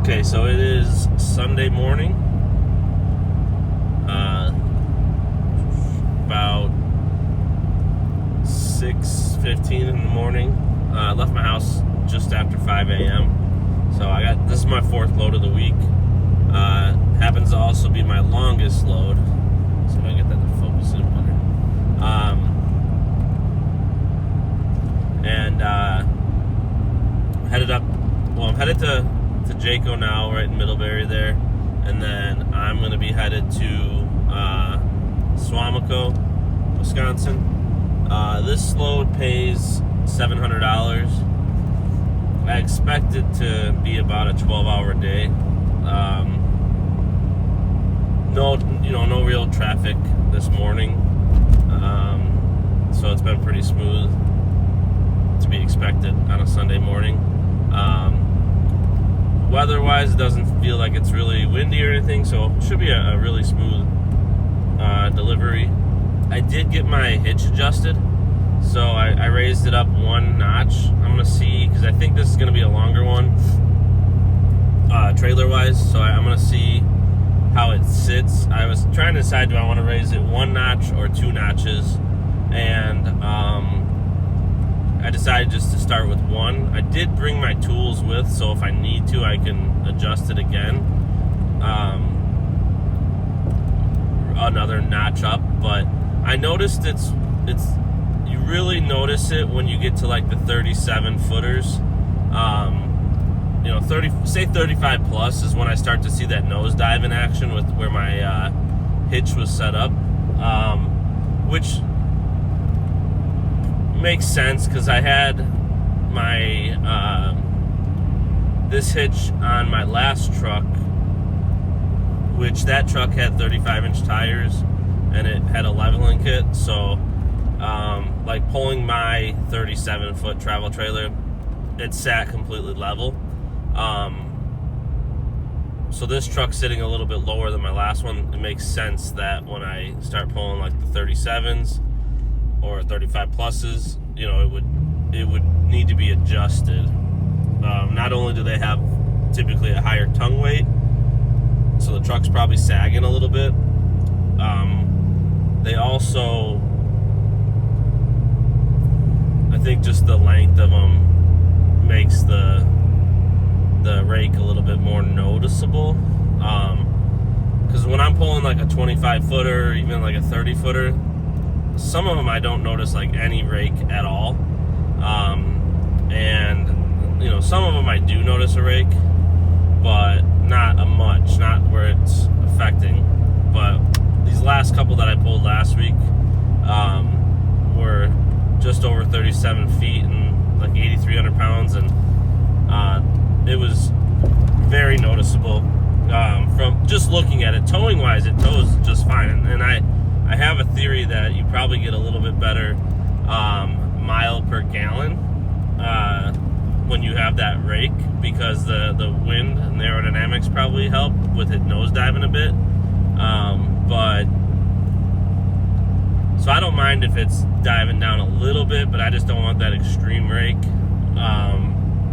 Okay, so it is Sunday morning, about 6:15 in the morning. I left my house just after 5 a.m. So this is my fourth load of the week. Happens to also be my longest load. So if I get that to focus in better. I'm headed to Jaco now, right in Middlebury there, and then I'm going to be headed to Suamico, Wisconsin. This load pays $700. I expect it to be about a 12-hour day. No real traffic this morning, so it's been pretty smooth, to be expected on a Sunday morning. Weather-wise, it doesn't feel like it's really windy or anything, so it should be a really smooth delivery. I did get my hitch adjusted, so I raised it up one notch. I'm going to see, because I think this is going to be a longer one, trailer-wise, so I'm going to see how it sits. I was trying to decide, do I want to raise it one notch or two notches, and I decided just to start with one. I did bring my tools with, so if I need to, I can adjust it again, another notch up. But I noticed it's you really notice it when you get to like the 37 footers. 35 plus is when I start to see that nosedive in action with where my hitch was set up, which makes sense because I had my this hitch on my last truck, which that truck had 35-inch tires and it had a leveling kit, so like pulling my 37-foot travel trailer, it sat completely level. So this truck's sitting a little bit lower than my last one. It makes sense that when I start pulling like the 37s or 35 pluses, it would need to be adjusted. Not only do they have typically a higher tongue weight, so the truck's probably sagging a little bit. They also, I think just the length of them makes the rake a little bit more noticeable. Because when I'm pulling like a 25 footer, even like a 30 footer, some of them I don't notice like any rake at all. And some of them I do notice a rake, but not a much, not where it's affecting. But these last couple that I pulled last week were just over 37 feet and like 8,300 pounds, and it was very noticeable from just looking at it. Towing wise, it tows just fine, and I have a theory that you probably get a little bit better mile per gallon when you have that rake, because the wind and the aerodynamics probably help with it nosediving a bit. So I don't mind if it's diving down a little bit, but I just don't want that extreme rake.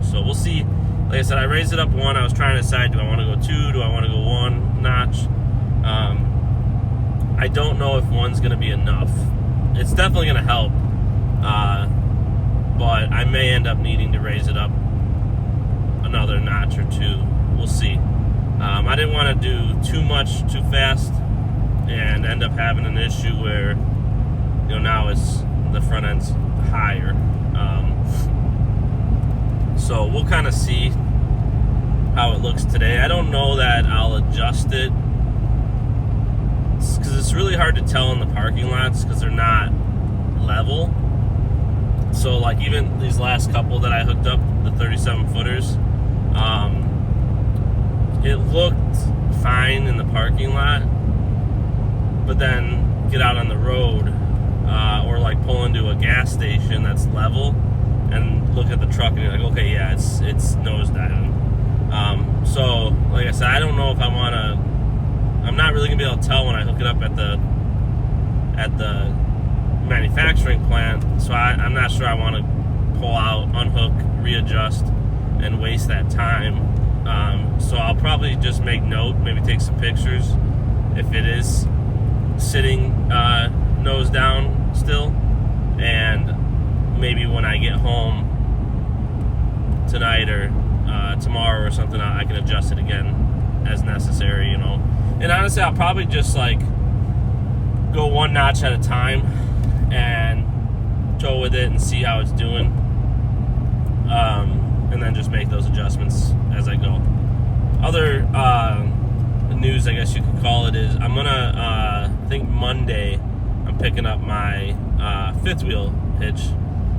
So we'll see. Like I said, I raised it up one. I was trying to decide, do I want to go two? Do I want to go one notch? I don't know if one's going to be enough. It's definitely going to help, but I may end up needing to raise it up another notch or two. We'll see. I didn't want to do too much too fast and end up having an issue where now it's the front end's higher. So we'll kind of see how it looks today. I don't know that I'll adjust it, because it's really hard to tell in the parking lots because they're not level. So like even these last couple that I hooked up, the 37 footers, it looked fine in the parking lot, but then get out on the road or like pull into a gas station that's level and look at the truck and you're like, okay, yeah, it's nosediving. So like I said, I don't know if I want to. I'm not really gonna be able to tell when I hook it up at the manufacturing plant, so I'm not sure I want to pull out, unhook, readjust, and waste that time. So I'll probably just make note, maybe take some pictures if it is sitting nose down still, and maybe when I get home tonight or tomorrow or something, I can adjust it again as necessary, you know. And honestly, I'll probably just like go one notch at a time and go with it and see how it's doing, and then just make those adjustments as I go. Other news, I guess you could call it, is I'm gonna I think Monday I'm picking up my fifth wheel hitch.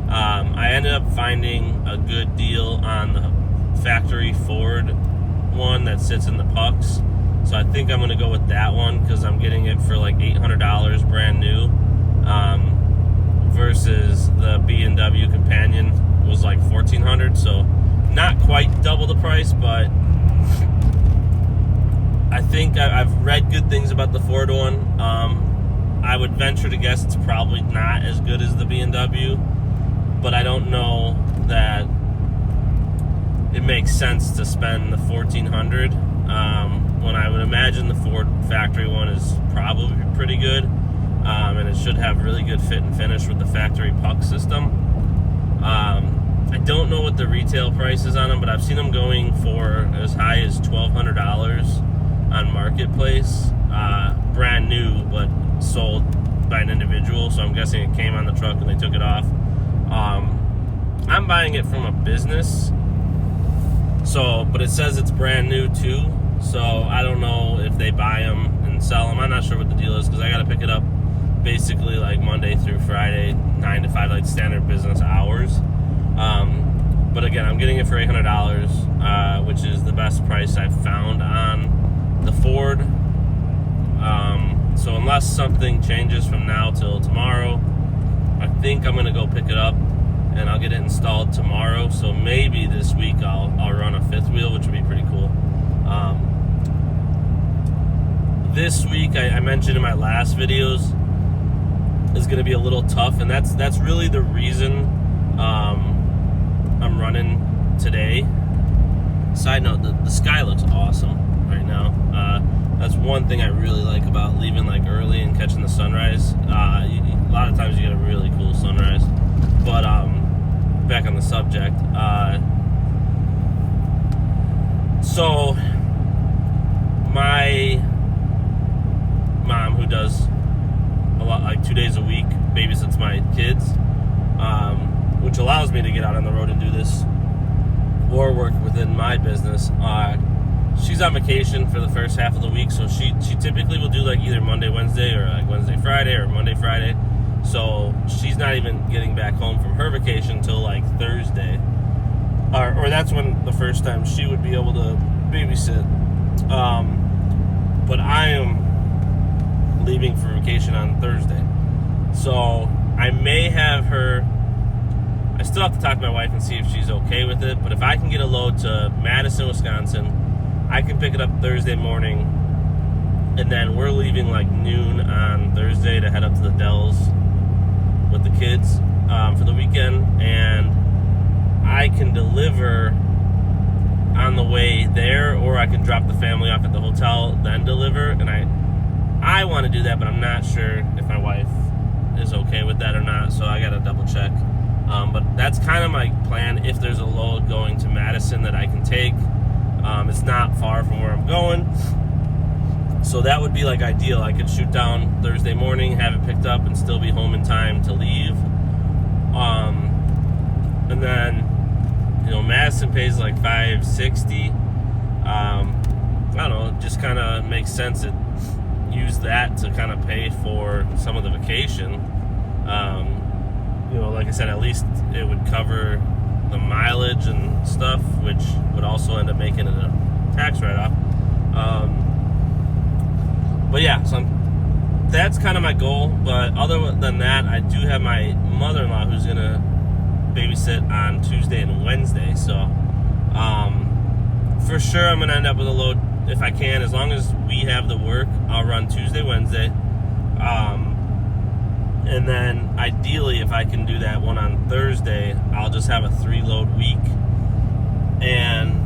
I ended up finding a good deal on the factory Ford one that sits in the pucks, so I think I'm gonna go with that one because I'm getting it for like $800 brand new, versus the B&W Companion was like $1,400, so not quite double the price, but I think I've read good things about the Ford one. I would venture to guess it's probably not as good as the B&W, but I don't know that it makes sense to spend the $1,400 when I would imagine the Ford factory one is probably pretty good, and it should have really good fit and finish with the factory puck system. I don't know what the retail price is on them, but I've seen them going for as high as $1,200 on Marketplace, brand new, but sold by an individual, so I'm guessing it came on the truck and they took it off. I'm buying it from a business, but it says it's brand new too, so I don't know if they buy them and sell them. I'm not sure what the deal is because I got to pick it up basically like Monday through Friday, 9 to 5, like standard business hours. But again, I'm getting it for $800, which is the best price I've found on the Ford. So unless something changes from now till tomorrow, I think I'm gonna go pick it up and I'll get it installed tomorrow. So maybe this week I'll run a fifth wheel, which would be pretty cool. This week, I mentioned in my last videos, is gonna be a little tough, and that's really the reason I'm running today. Side note, the sky looks awesome right now. That's one thing I really like about leaving like early and catching the sunrise. A lot of times you get a really cool sunrise. But back on the subject. So my mom, who does a lot, like 2 days a week, babysits my kids, which allows me to get out on the road and do this or work within my business. She's on vacation for the first half of the week, so she typically will do like either Monday, Wednesday, or like Wednesday, Friday, or Monday, Friday. So she's not even getting back home from her vacation until like Thursday, or that's when the first time she would be able to babysit. But I am leaving for vacation on Thursday, so I may have her. I still have to talk to my wife and see if she's okay with it, but if I can get a load to Madison, Wisconsin, I can pick it up Thursday morning, and then we're leaving like noon on Thursday to head up to the Dells with the kids for the weekend, and I can deliver on the way there, or I can drop the family off at the hotel, then deliver, and I want to do that, but I'm not sure if my wife is okay with that or not, so I got to double check. But that's kind of my plan if there's a load going to Madison that I can take. It's not far from where I'm going, so that would be like ideal. I could shoot down Thursday morning, have it picked up, and still be home in time to leave. And then, Madison pays like $560. I don't know, it just kind of makes sense to use that to kind of pay for some of the vacation. Like I said, at least it would cover the mileage and stuff, which would also end up making it a tax write-off. But yeah, so that's kind of my goal. But other than that, I do have my mother-in-law who's gonna babysit on Tuesday and Wednesday. So for sure, I'm gonna end up with a load if I can. As long as we have the work, I'll run Tuesday, Wednesday. And then ideally, if I can do that one on Thursday, I'll just have a 3-load week. And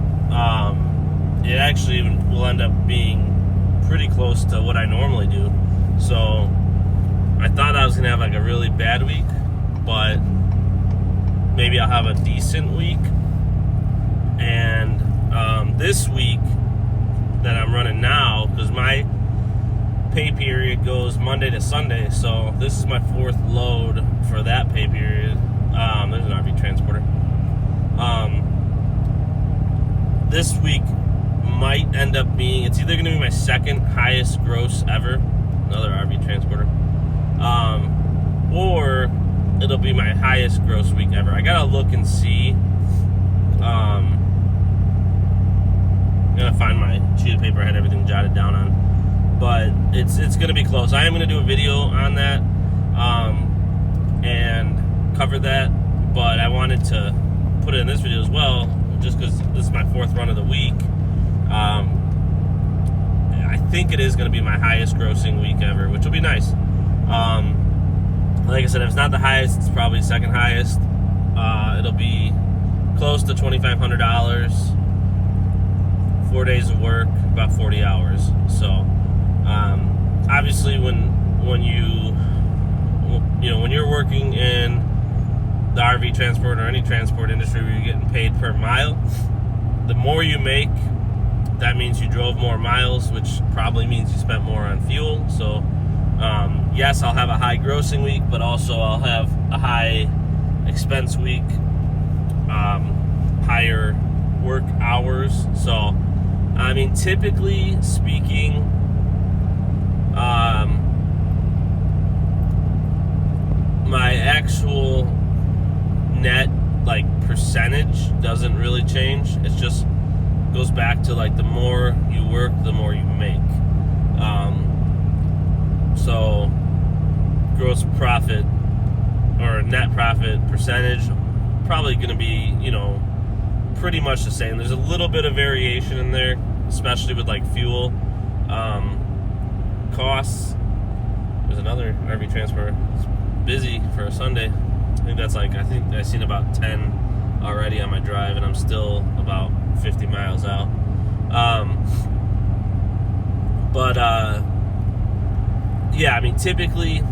actually will end up being pretty close to what I normally do. So I thought I was going to have like a really bad week, but maybe I'll have a decent week. And this week that I'm running now, because my pay period goes Monday to Sunday, so this is my 4th load for that pay period. There's an RV transporter. This week might end up being, it's either going to be my 2nd highest gross ever, another RV transporter, or it'll be my highest gross week ever. I gotta look and see. I'm gonna find my sheet of paper I had everything jotted down on, but it's gonna be close. I am gonna do a video on that and cover that, but I wanted to put it in this video as well, just because this is my 4th run of the week. I think it is going to be my highest grossing week ever, which will be nice. Like I said, if it's not the highest, it's probably 2nd highest. It'll be close to $2,500, 4 days of work, about 40 hours. So obviously when you're working in the RV transport or any transport industry where you're getting paid per mile, the more you make, that means you drove more miles, which probably means you spent more on fuel. So yes, I'll have a high grossing week, but also I'll have a high expense week, higher work hours. So I mean, typically speaking, my actual net like percentage doesn't really change. It's just goes back to like the more you work, the more you make. So gross profit or net profit percentage probably going to be, pretty much the same. There's a little bit of variation in there, especially with like fuel costs. There's another RV transport. It's busy for a Sunday. I think I've seen about 10 already on my drive, and I'm still about 50 miles out. Yeah, I mean, typically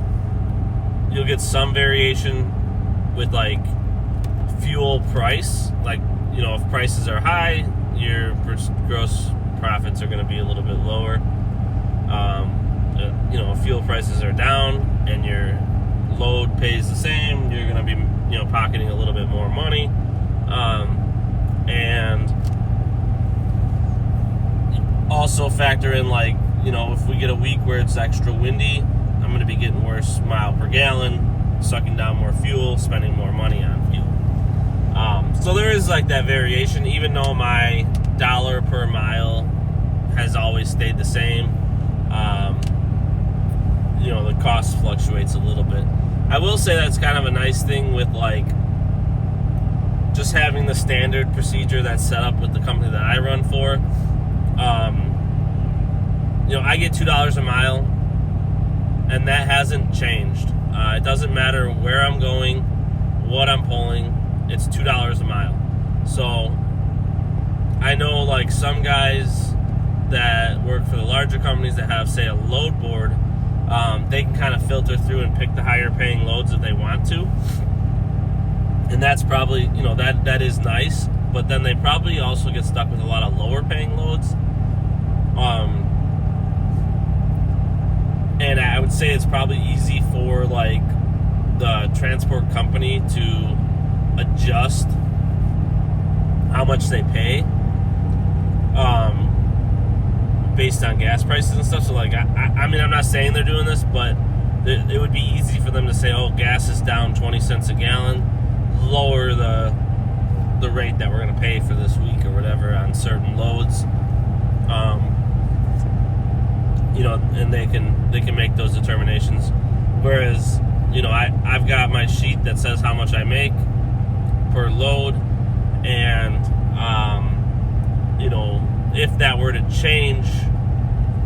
you'll get some variation with like fuel price. Like, if prices are high, your gross profits are going to be a little bit lower. If fuel prices are down and your load pays the same, you're going to be, pocketing a little bit more money. And also factor in, like, if we get a week where it's extra windy, I'm going to be getting worse mile per gallon, sucking down more fuel, spending more money on fuel. So there is like that variation, even though my dollar per mile has always stayed the same. The cost fluctuates a little bit. I will say that's kind of a nice thing with like just having the standard procedure that's set up with the company that I run for. I get $2 a mile, and that hasn't changed. It doesn't matter where I'm going, what I'm pulling, it's $2 a mile. So I know like some guys that work for the larger companies that have, say, a load board, they can kind of filter through and pick the higher paying loads if they want to. And that's probably, that is nice, but then they probably also get stuck with a lot of lower paying loads. And I would say it's probably easy for like the transport company to adjust how much they pay based on gas prices and stuff. So like, I mean, I'm not saying they're doing this, but it would be easy for them to say, oh, gas is down 20 cents a gallon, lower the rate that we're going to pay for this week or whatever on certain loads. And they can make those determinations. Whereas, I've got my sheet that says how much I make per load, and if that were to change,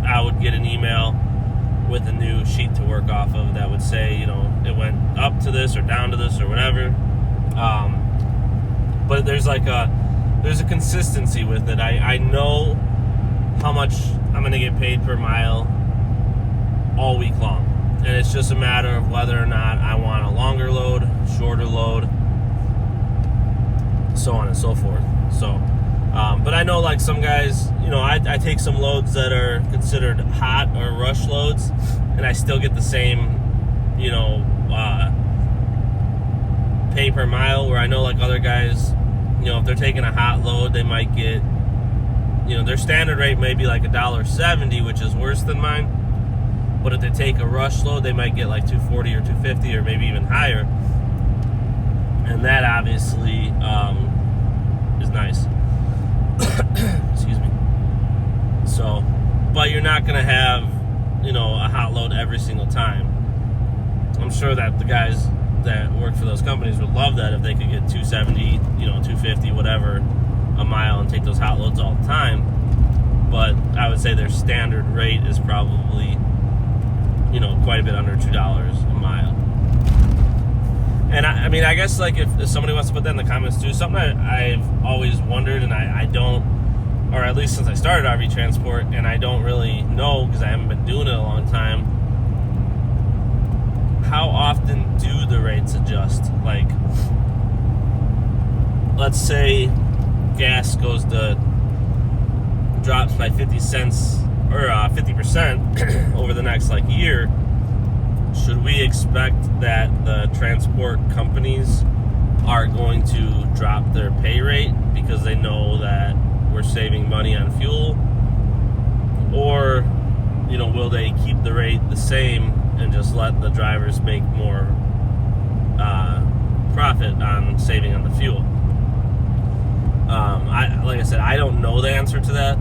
I would get an email with a new sheet to work off of that would say, it went up to this or down to this or whatever. But there's a consistency with it. I know how much I'm going to get paid per mile all week long. And it's just a matter of whether or not I want a longer load, shorter load, so on and so forth. So, but I know like some guys, you know, I take some loads that are considered hot or rush loads, and I still get the same, you know, pay per mile, where I know like other guys, you know, if they're taking a hot load, they might get, you know, their standard rate may be like $1.70, which is worse than mine. But if they take a rush load, they might get like $2.40 or $2.50 or maybe even higher. And that obviously is nice. Excuse me. So, but you're not going to have, you know, a hot load every single time. I'm sure that the guys that work for those companies would love that if they could get $2.70, you know, $2.50, whatever, a mile and take those hot loads all the time. But I would say their standard rate is probably, you know, quite a bit under $2 a mile. And I mean, I guess like if somebody wants to put that in the comments too, something I've always wondered, and I don't, or at least since I started RV transport, and I don't really know because I haven't been doing it a long time, how often do the rates adjust? Like, let's say gas drops by 50 cents or 50% over the next like year. Should we expect that the transport companies are going to drop their pay rate because they know that we're saving money on fuel? Or, you know, will they keep the rate the same and just let the drivers make more profit on saving on the fuel? Like I said, I don't know the answer to that.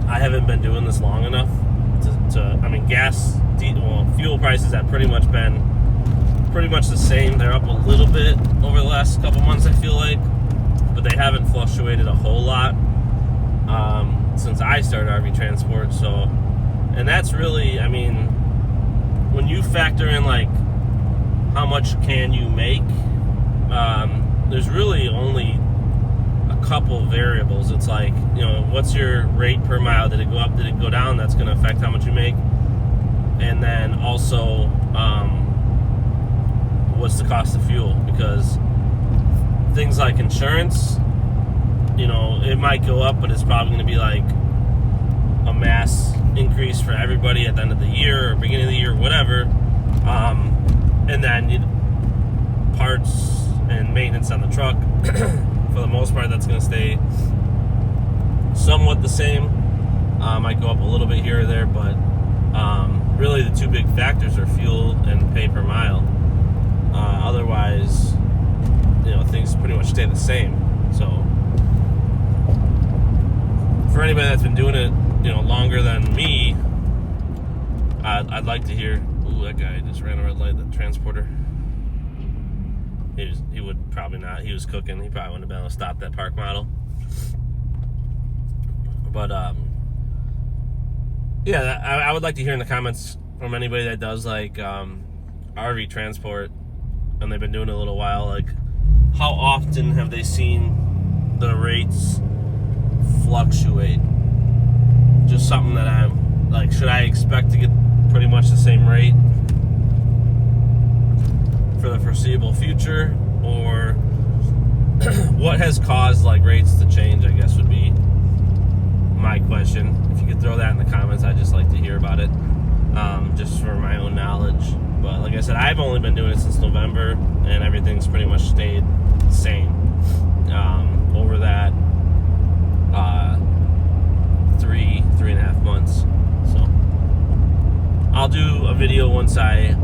I haven't been doing this long enough I mean, fuel prices have pretty much been the same. They're up a little bit over the last couple months, I feel like, but they haven't fluctuated a whole lot since I started RV transport. So, and that's really, I mean, when you factor in like how much can you make, there's really only a couple variables. It's like, you know, what's your rate per mile? Did it go up? Did it go down? That's going to affect how much you make. And then also, what's the cost of fuel? Because things like insurance, you know, it might go up, but it's probably going to be like a mass increase for everybody at the end of the year or beginning of the year, or whatever. And then parts and maintenance on the truck, for the most part, that's going to stay somewhat the same. Might go up a little bit here or there, but really the two big factors are fuel and pay per mile. Otherwise, you know, things pretty much stay the same. So for anybody that's been doing it, you know, longer than me, I'd like to hear. Ooh, that guy just ran a red light, the transporter. He would probably not. He was cooking. He probably wouldn't have been able to stop that park model. But yeah, I would like to hear in the comments from anybody that does like RV transport, and they've been doing it a little while, like how often have they seen the rates fluctuate? Just something that I'm like, should I expect to get pretty much the same rate for the foreseeable future, or what has caused like rates to change, I guess would be my question. If you could throw that in the comments, I'd just like to hear about it, just for my own knowledge. But like I said, I've only been doing it since November, and everything's pretty much stayed the same over that 3.5 months. So I'll do a video once I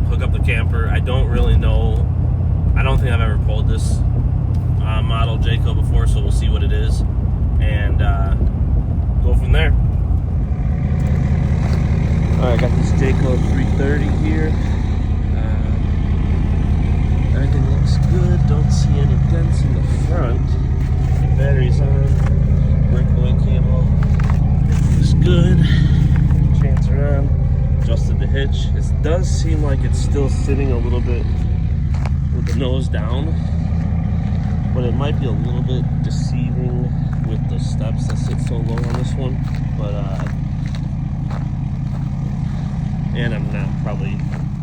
hook up the camper. I don't really know. I don't think I've ever pulled this model Jayco before, so we'll see what it is and go from there. Alright, got this Jayco 330 here. Everything looks good. Don't see any dents in the front. Batteries on. Breakaway cable. Looks good. Chance around. Adjusted the hitch. It does seem like it's still sitting a little bit with the nose down, but it might be a little bit deceiving with the steps that sit so low on this one, but and I'm not probably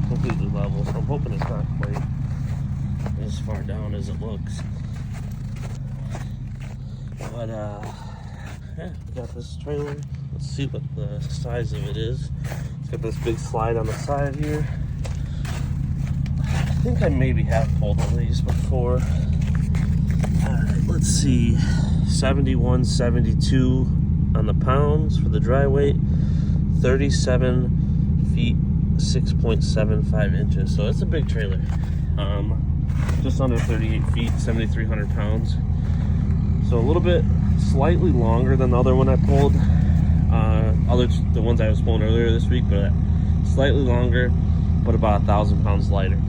completely level, so I'm hoping it's not quite as far down as it looks. But yeah, we got this trailer. Let's see what the size of it is. It's got this big slide on the side here. I think I maybe have pulled one of these before. Alright, let's see. 71, 72 on the pounds for the dry weight. 37 feet, 6.75 inches. So it's a big trailer. Just under 38 feet, 7,300 pounds. So a little bit slightly longer than the other one I pulled. The ones I was pulling earlier this week, but slightly longer, but about 1,000 pounds lighter.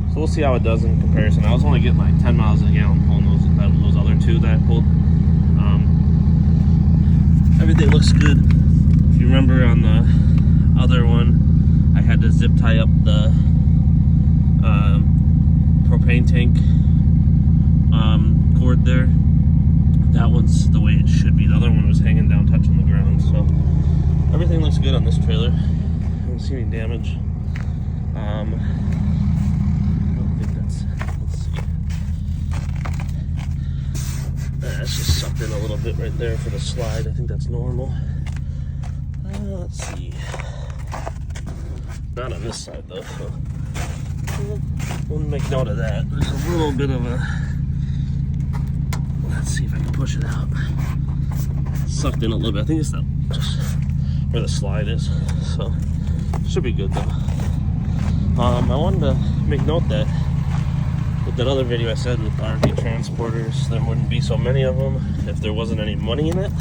So we'll see how it does in comparison. I was only getting like 10 miles a gallon pulling those other two that I pulled. Everything looks good. If you remember on the other one, I had to zip tie up the propane tank cord there. That one's the way it should be. The other one was hanging down, touching the ground. So everything looks good on this trailer. I don't see any damage. I don't think that's. Let's see. That's just sucked in a little bit right there for the slide. I think that's normal. Let's see. Not on this side though. So we'll make note of that. There's a little bit of a. Let's see if I can push it out. Sucked in a little bit. I think it's just where the slide is. So should be good though. I wanted to make note that with that other video I said with RV transporters, there wouldn't be so many of them if there wasn't any money in it.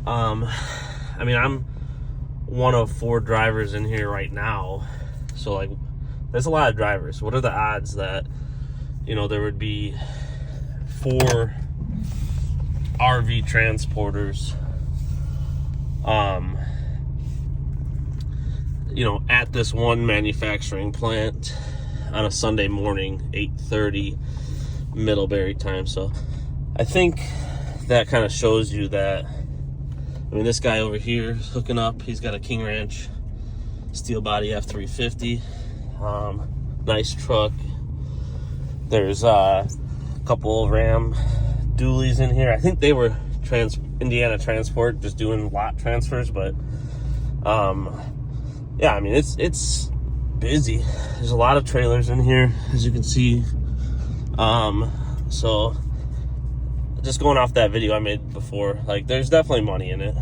I mean, I'm one of 4 drivers in here right now. So like, there's a lot of drivers. What are the odds that, you know, there would be 4 RV transporters, you know, at this one manufacturing plant on a Sunday morning, 8:30 Middlebury time. So I think that kind of shows you that, I mean, this guy over here is hooking up. He's got a King Ranch steel body F-350. Nice truck. There's a couple Ram dualies in here. I think they were Indiana Transport, just doing lot transfers, but yeah, I mean, it's busy. There's a lot of trailers in here, as you can see. So just going off that video I made before, like, there's definitely money in it.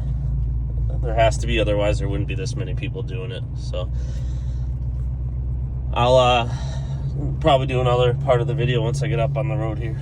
There has to be, otherwise there wouldn't be this many people doing it. So I'll probably do another part of the video once I get up on the road here.